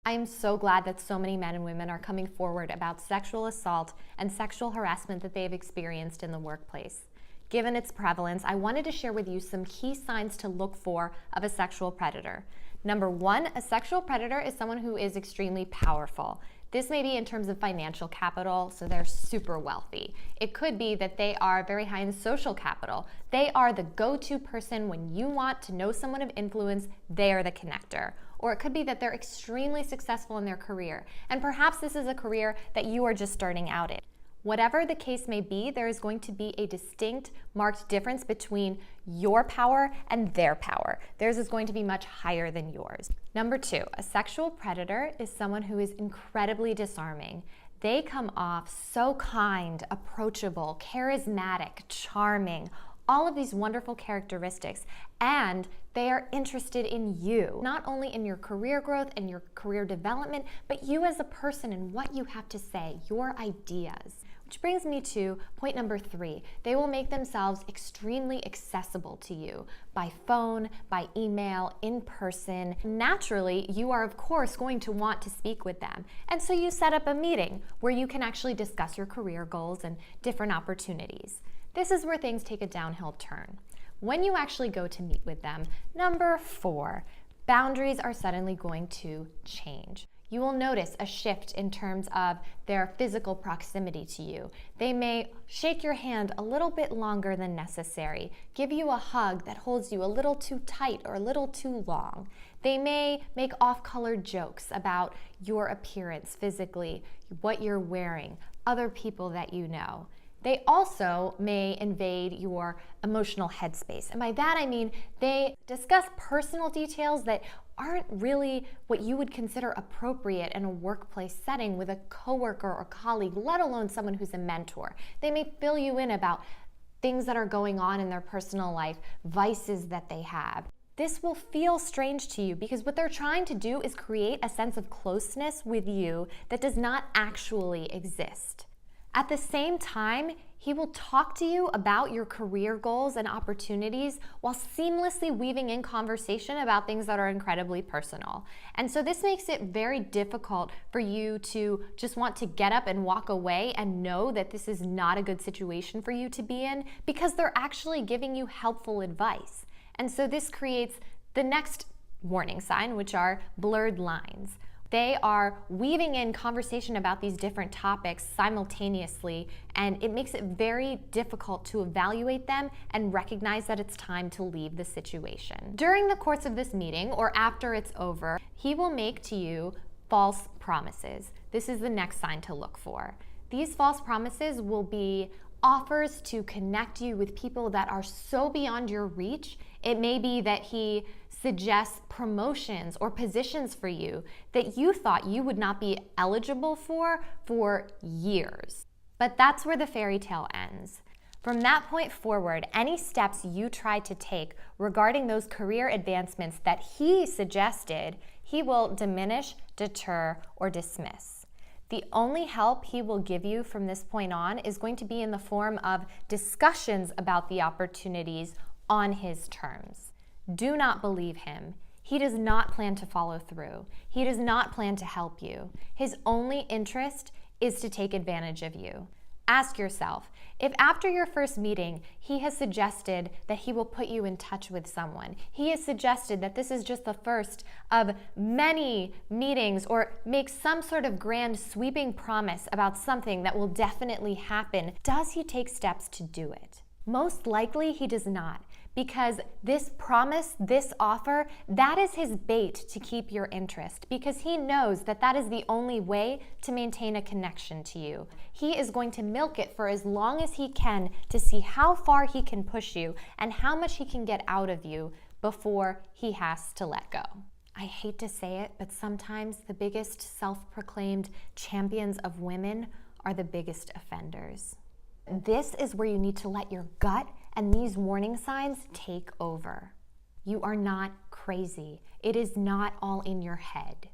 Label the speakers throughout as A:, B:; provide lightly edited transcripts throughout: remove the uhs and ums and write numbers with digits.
A: I'm so glad that so many men and women are coming forward about sexual assault and sexual harassment that they've experienced in the workplace. Given its prevalence, I wanted to share with you some key signs to look for of a sexual predator. Number one, a sexual predator is someone who is extremely powerful. This may be in terms of financial capital, so they're super wealthy. It could be that they are very high in social capital. They are the go-to person when you want to know someone of influence, they are the connector. Or it could be that they're extremely successful in their career, and perhaps this is a career that you are just starting out in. Whatever the case may be, there is going to be a distinct, marked difference between your power and their power. Theirs is going to be much higher than yours. Number two, a sexual predator is someone who is incredibly disarming. They come off so kind, approachable, charismatic, charming, all of these wonderful characteristics, and they are interested in you, not only in your career growth and your career development, but you as a person and what you have to say, your ideas. Which brings me to point number three. They will make themselves extremely accessible to you by phone, by email, in person. Naturally, you are of course going to want to speak with them. And so you set up a meeting where you can actually discuss your career goals and different opportunities. This is where things take a downhill turn. When you actually go to meet with them, number four, boundaries are suddenly going to change. You will notice a shift in terms of their physical proximity to you. They may shake your hand a little bit longer than necessary, give you a hug that holds you a little too tight or a little too long. They may make off-color jokes about your appearance physically, what you're wearing, other people that you know. They also may invade your emotional headspace. And by that I mean they discuss personal details that aren't really what you would consider appropriate in a workplace setting with a coworker or colleague, let alone someone who's a mentor. They may fill you in about things that are going on in their personal life, vices that they have. This will feel strange to you because what they're trying to do is create a sense of closeness with you that does not actually exist. At the same time, he will talk to you about your career goals and opportunities while seamlessly weaving in conversation about things that are incredibly personal. And so this makes it very difficult for you to just want to get up and walk away and know that this is not a good situation for you to be in because they're actually giving you helpful advice. And so this creates the next warning sign, which are blurred lines. They are weaving in conversation about these different topics simultaneously, and it makes it very difficult to evaluate them and recognize that it's time to leave the situation. During the course of this meeting, or after it's over, he will make to you false promises. This is the next sign to look for. These false promises will be offers to connect you with people that are so beyond your reach. It may be that he suggests promotions or positions for you that you thought you would not be eligible for years. But that's where the fairy tale ends. From that point forward, any steps you try to take regarding those career advancements that he suggested, he will diminish, deter, or dismiss. The only help he will give you from this point on is going to be in the form of discussions about the opportunities on his terms. Do not believe him. He does not plan to follow through. He does not plan to help you. His only interest is to take advantage of you. Ask yourself, if after your first meeting, he has suggested that he will put you in touch with someone, he has suggested that this is just the first of many meetings, or makes some sort of grand sweeping promise about something that will definitely happen, does he take steps to do it? Most likely he does not, because this promise, this offer, that is his bait to keep your interest, because he knows that that is the only way to maintain a connection to you. He is going to milk it for as long as he can to see how far he can push you and how much he can get out of you before he has to let go. I hate to say it, but sometimes the biggest self-proclaimed champions of women are the biggest offenders. This is where you need to let your gut and these warning signs take over. You are not crazy. It is not all in your head.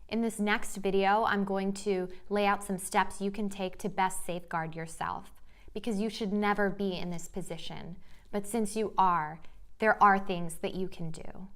A: In this next video, I'm going to lay out some steps you can take to best safeguard yourself, because you should never be in this position. But since you are, there are things that you can do.